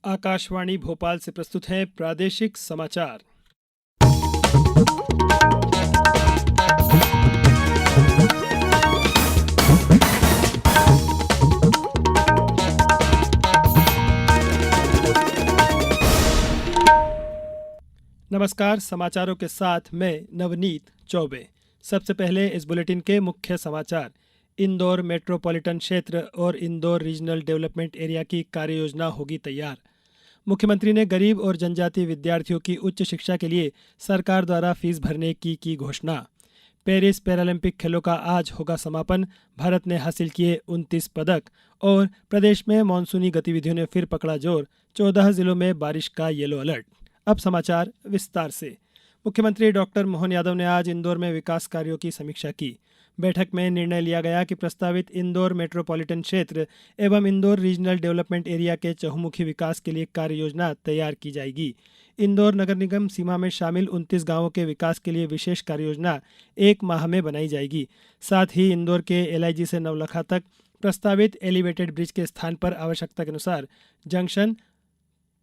आकाशवाणी भोपाल से प्रस्तुत हैं प्रादेशिक समाचार। नमस्कार, समाचारों के साथ मैं नवनीत चौबे। सबसे पहले इस बुलेटिन के मुख्य समाचार। इंदौर मेट्रोपॉलिटन क्षेत्र और इंदौर रीजनल डेवलपमेंट एरिया की कार्ययोजना होगी तैयार। मुख्यमंत्री ने गरीब और जनजातीय विद्यार्थियों की उच्च शिक्षा के लिए सरकार द्वारा फीस भरने की घोषणा। पेरिस पैरालंपिक खेलों का आज होगा समापन। भारत ने हासिल किए 29 पदक और प्रदेश में मानसूनी गतिविधियों ने फिर पकड़ा जोर। 14 जिलों में बारिश का येलो अलर्ट। अब समाचार विस्तार से। मुख्यमंत्री डॉक्टर मोहन यादव ने आज इंदौर में विकास कार्यों की समीक्षा की। बैठक में निर्णय लिया गया कि प्रस्तावित इंदौर मेट्रोपॉलिटन क्षेत्र एवं इंदौर रीजनल डेवलपमेंट एरिया के चहुमुखी विकास के लिए कार्य योजना तैयार की जाएगी। इंदौर नगर निगम सीमा में शामिल 29 गांवों के विकास के लिए विशेष कार्य योजना 1 माह में बनाई जाएगी। साथ ही इंदौर के LIG से नवलखा तक प्रस्तावित एलिवेटेड ब्रिज के स्थान पर आवश्यकता के अनुसार जंक्शन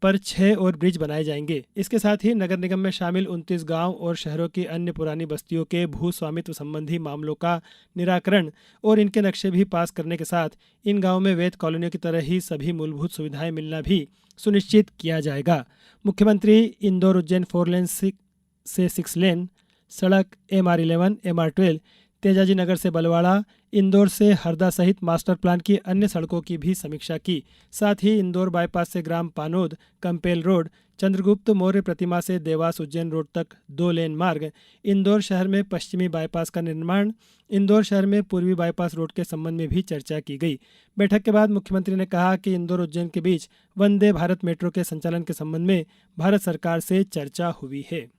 पर 6 और ब्रिज बनाए जाएंगे। इसके साथ ही नगर निगम में शामिल 29 गांव और शहरों की अन्य पुरानी बस्तियों के भू स्वामित्व संबंधी मामलों का निराकरण और इनके नक्शे भी पास करने के साथ इन गांवों में वैध कॉलोनियों की तरह ही सभी मूलभूत सुविधाएं मिलना भी सुनिश्चित किया जाएगा। मुख्यमंत्री इंदौर उज्जैन 4 लेन से 6 लेन सड़क MR11, MR12, तेजाजी नगर से बलवाड़ा, इंदौर से हरदा सहित मास्टर प्लान की अन्य सड़कों की भी समीक्षा की। साथ ही इंदौर बाईपास से ग्राम पानोद, कंपेल रोड, चंद्रगुप्त मौर्य प्रतिमा से देवास उज्जैन रोड तक 2 लेन मार्ग, इंदौर शहर में पश्चिमी बाईपास का निर्माण, इंदौर शहर में पूर्वी बाईपास रोड के संबंध में भी चर्चा की गई। बैठक के बाद मुख्यमंत्री ने कहा कि इंदौर उज्जैन के बीच वंदे भारत मेट्रो के संचालन के संबंध में भारत सरकार से चर्चा हुई है।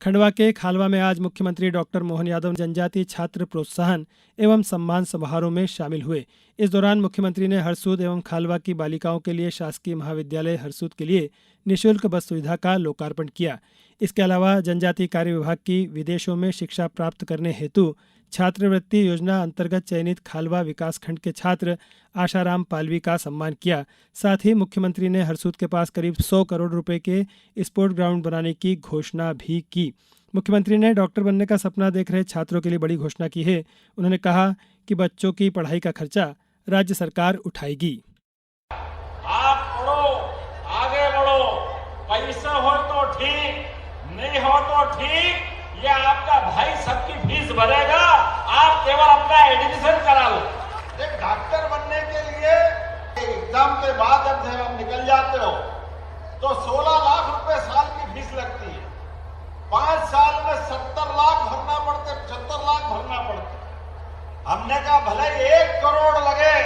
खंडवा के खालवा में आज मुख्यमंत्री डॉक्टर मोहन यादव जनजातीय छात्र प्रोत्साहन एवं सम्मान समारोह में शामिल हुए। इस दौरान मुख्यमंत्री ने हरसूद एवं खालवा की बालिकाओं के लिए शासकीय महाविद्यालय हरसूद के लिए निःशुल्क बस सुविधा का लोकार्पण किया। इसके अलावा जनजातीय कार्य विभाग की विदेशों में शिक्षा प्राप्त करने हेतु छात्रवृत्ति योजना अंतर्गत चयनित खालवा विकासखंड के छात्र आशाराम पालवी का सम्मान किया। साथ ही मुख्यमंत्री ने हरसूद के पास करीब 100 करोड़ रुपए के स्पोर्ट ग्राउंड बनाने की घोषणा भी की। मुख्यमंत्री ने डॉक्टर बनने का सपना देख रहे छात्रों के लिए बड़ी घोषणा की है। उन्होंने कहा कि बच्चों की पढ़ाई का खर्चा राज्य सरकार उठाएगी। आप पढ़ो, आगे बढ़ो, पैसा हो तो ठीक, नहीं हो तो ठीक, ये आपका भाई सबकी फीस भरेगा, आप केवल अपना एडमिशन करा लो। एक डॉक्टर बनने के लिए एग्जाम के बाद जब आप निकल जाते हो तो 16 लाख रुपए साल की फीस लगती है। 5 साल में 70 लाख भरना पड़ते, 75 लाख भरना पड़ते। हमने कहा भले 1 करोड़ लगे,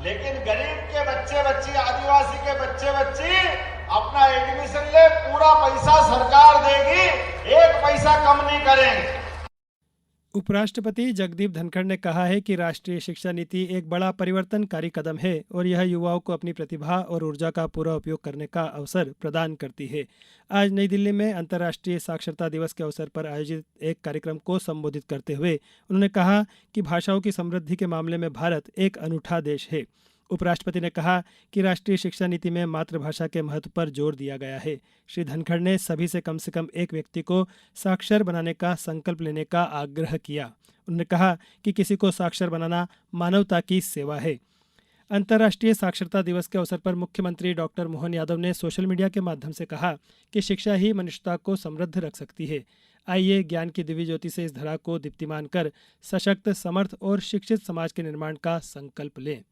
लेकिन गरीब के बच्चे बच्ची, आदिवासी के बच्चे बच्ची अपना एडमिशन ले, पूरा पैसा सरकार देगी, 1 पैसा कम नहीं करेंगे। उपराष्ट्रपति जगदीप धनखड़ ने कहा है कि राष्ट्रीय शिक्षा नीति एक बड़ा परिवर्तनकारी कदम है और यह युवाओं को अपनी प्रतिभा और ऊर्जा का पूरा उपयोग करने का अवसर प्रदान करती है। आज नई दिल्ली में अंतर्राष्ट्रीय साक्षरता दिवस के अवसर पर आयोजित एक कार्यक्रम को संबोधित करते हुए उन्होंने कहा कि भाषाओं की समृद्धि के मामले में भारत एक अनूठा देश है। उपराष्ट्रपति ने कहा कि राष्ट्रीय शिक्षा नीति में मातृभाषा के महत्व पर जोर दिया गया है। श्री धनखड़ ने सभी से कम एक व्यक्ति को साक्षर बनाने का संकल्प लेने का आग्रह किया। उन्होंने कहा कि किसी को साक्षर बनाना मानवता की सेवा है। अंतर्राष्ट्रीय साक्षरता दिवस के अवसर पर मुख्यमंत्री डॉक्टर मोहन यादव ने सोशल मीडिया के माध्यम से कहा कि शिक्षा ही मनुष्यता को समृद्ध रख सकती है। आइए ज्ञान की दिव्य ज्योति से इस धरा को दीप्तिमान कर सशक्त, समर्थ और शिक्षित समाज के निर्माण का संकल्प लें।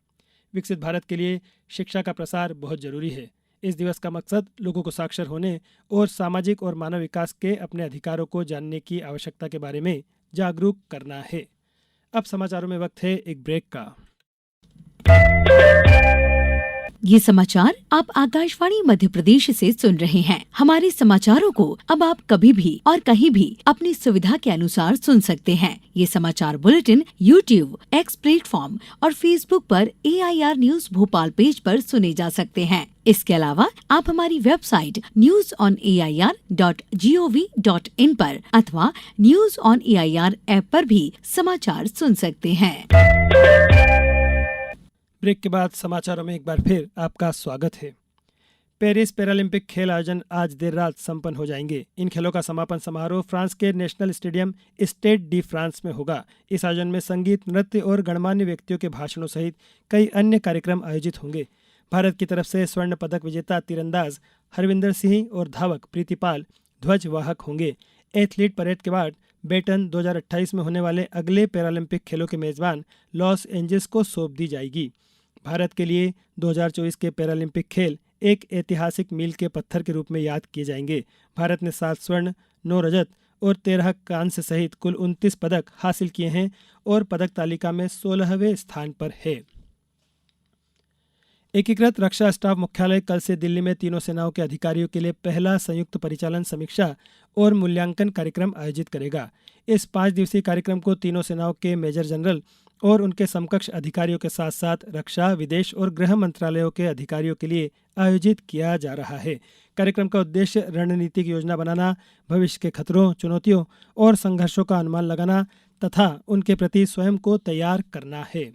विकसित भारत के लिए शिक्षा का प्रसार बहुत जरूरी है। इस दिवस का मकसद लोगों को साक्षर होने और सामाजिक और मानव विकास के अपने अधिकारों को जानने की आवश्यकता के बारे में जागरूक करना है। अब समाचारों में वक्त है एक ब्रेक का। ये समाचार आप आकाशवाणी मध्य प्रदेश से सुन रहे हैं। हमारे समाचारों को अब आप कभी भी और कहीं भी अपनी सुविधा के अनुसार सुन सकते हैं। ये समाचार बुलेटिन YouTube, X प्लेटफॉर्म और Facebook पर AIR न्यूज भोपाल पेज पर सुने जा सकते हैं। इसके अलावा आप हमारी वेबसाइट newsonair.gov.in पर अथवा न्यूज ऑन AIR ऐप पर भी समाचार सुन सकते हैं। ब्रेक के बाद समाचारों में एक बार फिर आपका स्वागत है। पेरिस पैरालंपिक खेल आयोजन आज देर रात संपन्न हो जाएंगे। इन खेलों का समापन समारोह फ्रांस के national stadium Stade de France में होगा। इस आयोजन में संगीत, नृत्य और गणमान्य व्यक्तियों के भाषणों सहित कई अन्य कार्यक्रम आयोजित होंगे। भारत की तरफ से स्वर्ण पदक विजेता तीरंदाज हरविंदर सिंह और धावक प्रीतिपाल ध्वजवाहक होंगे। एथलीट परेड के बाद बेटन 2028 में होने वाले अगले पैरालंपिक खेलों के मेजबान लॉस एंजल्स को सौंप दी जाएगी। भारत के लिए 2024 के पैरालंपिक खेल एक ऐतिहासिक मील के पत्थर के रूप में याद किए जाएंगे। भारत ने 7 स्वर्ण, 9 रजत और 13 कांस्य सहित कुल 29 पदक हासिल किए हैं और पदक तालिका में 16वें स्थान पर है। एकीकृत रक्षा स्टाफ मुख्यालय कल से दिल्ली में तीनों सेनाओं के अधिकारियों के लिए पहला संयुक्त परिचालन समीक्षा और मूल्यांकन कार्यक्रम आयोजित करेगा। इस 5 दिवसीय कार्यक्रम को तीनों सेनाओं के मेजर जनरल और उनके समकक्ष अधिकारियों के साथ साथ रक्षा, विदेश और गृह मंत्रालयों के अधिकारियों के लिए आयोजित किया जा रहा है। कार्यक्रम का उद्देश्य रणनीतिक योजना बनाना, भविष्य के खतरों, चुनौतियों और संघर्षों का अनुमान लगाना तथा उनके प्रति स्वयं को तैयार करना है।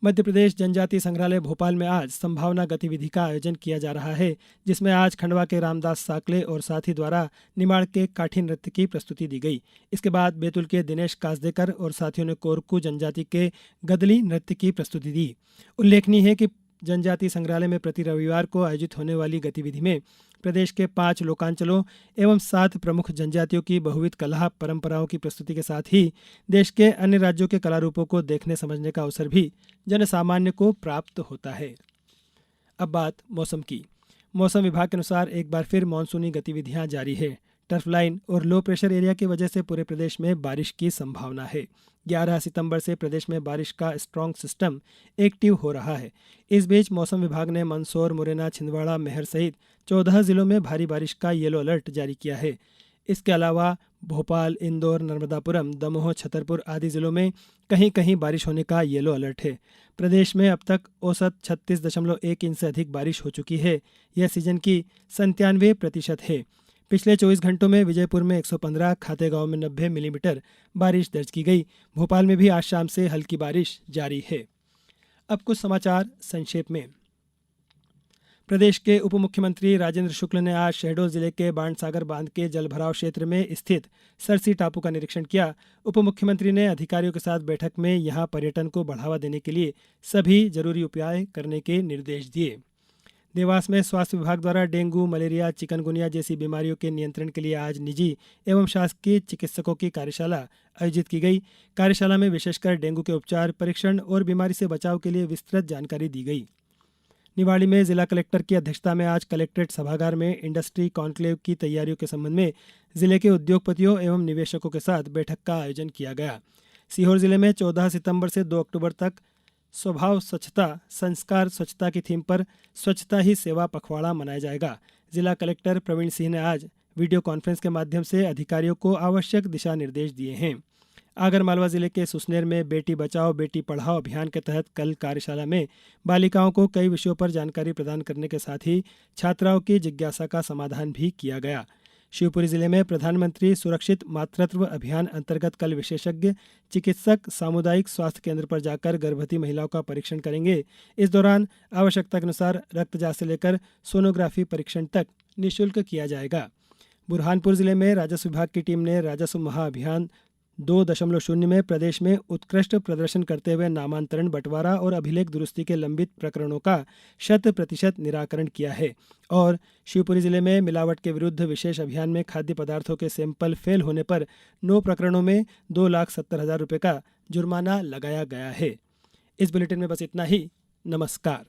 मध्य प्रदेश जनजातीय संग्रहालय भोपाल में आज संभावना गतिविधि का आयोजन किया जा रहा है, जिसमें आज खंडवा के रामदास साकले और साथी द्वारा निमाड़ के काठी नृत्य की प्रस्तुति दी गई। इसके बाद बैतूल के दिनेश कासदेकर और साथियों ने कोरकू जनजाति के गदली नृत्य की प्रस्तुति दी। उल्लेखनीय है कि जनजातीय संग्रहालय में प्रति रविवार को आयोजित होने वाली गतिविधि में प्रदेश के 5 लोकांचलों एवं 7 प्रमुख जनजातियों की बहुविध कला परंपराओं की प्रस्तुति के साथ ही देश के अन्य राज्यों के कला रूपों को देखने समझने का अवसर भी जनसामान्य को प्राप्त होता है। अब बात मौसम की। मौसम विभाग के अनुसार एक बार फिर मानसूनी गतिविधियां जारी है। टर्फ लाइन और लो प्रेशर एरिया की वजह से पूरे प्रदेश में बारिश की संभावना है। 11 सितंबर से प्रदेश में बारिश का स्ट्रांग सिस्टम एक्टिव हो रहा है। इस बीच मौसम विभाग ने मंदसौर, मुरैना, छिंदवाड़ा, मैहर सहित 14 जिलों में भारी बारिश का येलो अलर्ट जारी किया है। इसके अलावा भोपाल, इंदौर, नर्मदापुरम, दमोह, छतरपुर आदि जिलों में कहीं कहीं बारिश होने का येलो अलर्ट है। प्रदेश में अब तक औसत 36.1 इंच से अधिक बारिश हो चुकी है। यह सीजन की 97% है। पिछले 24 घंटों में विजयपुर में 115, खातेगांव में 90 मिलीमीटर बारिश दर्ज की गई। भोपाल में भी आज शाम से हल्की बारिश जारी है। अब कुछ समाचार संक्षेप में। प्रदेश के उप मुख्यमंत्री राजेंद्र शुक्ल ने आज शहडोल जिले के बाणसागर बांध के जलभराव क्षेत्र में स्थित सरसी टापू का निरीक्षण किया। उप मुख्यमंत्री ने अधिकारियों के साथ बैठक में यहां पर्यटन को बढ़ावा देने के लिए सभी जरूरी उपाय करने के निर्देश दिए। देवास में स्वास्थ्य विभाग द्वारा डेंगू, मलेरिया, चिकनगुनिया जैसी बीमारियों के नियंत्रण के लिए आज निजी एवं शासकीय चिकित्सकों की कार्यशाला आयोजित की गई। कार्यशाला में विशेषकर डेंगू के उपचार, परीक्षण और बीमारी से बचाव के लिए विस्तृत जानकारी दी गई। निवाड़ी में जिला कलेक्टर की अध्यक्षता में आज कलेक्ट्रेट सभागार में इंडस्ट्री कॉन्क्लेव की तैयारियों के संबंध में जिले के उद्योगपतियों एवं निवेशकों के साथ बैठक का आयोजन किया गया। सीहोर जिले में 14 सितंबर से 2 अक्टूबर तक स्वभाव स्वच्छता, संस्कार स्वच्छता की थीम पर स्वच्छता ही सेवा पखवाड़ा मनाया जाएगा। जिला कलेक्टर प्रवीण सिंह ने आज वीडियो कॉन्फ्रेंस के माध्यम से अधिकारियों को आवश्यक दिशा निर्देश दिए हैं। आगरमालवा जिले के सुसनेर में बेटी बचाओ बेटी पढ़ाओ अभियान के तहत कल कार्यशाला में बालिकाओं को कई विषयों पर जानकारी प्रदान करने के साथ ही छात्राओं की जिज्ञासा का समाधान भी किया गया। शिवपुरी जिले में प्रधानमंत्री सुरक्षित मातृत्व अभियान अंतर्गत कल विशेषज्ञ चिकित्सक सामुदायिक स्वास्थ्य केंद्र पर जाकर गर्भवती महिलाओं का परीक्षण करेंगे। इस दौरान आवश्यकता के अनुसार रक्त जांच से लेकर सोनोग्राफी परीक्षण तक निःशुल्क किया जाएगा। बुरहानपुर जिले में राजस्व विभाग की टीम ने राजस्व महाअभियान 2.0 में प्रदेश में उत्कृष्ट प्रदर्शन करते हुए नामांतरण, बंटवारा और अभिलेख दुरुस्ती के लंबित प्रकरणों का 100% निराकरण किया है। और शिवपुरी जिले में मिलावट के विरुद्ध विशेष अभियान में खाद्य पदार्थों के सैंपल फेल होने पर 9 प्रकरणों में 2,70,000 रुपये का जुर्माना लगाया गया है। इस बुलेटिन में बस इतना ही। नमस्कार।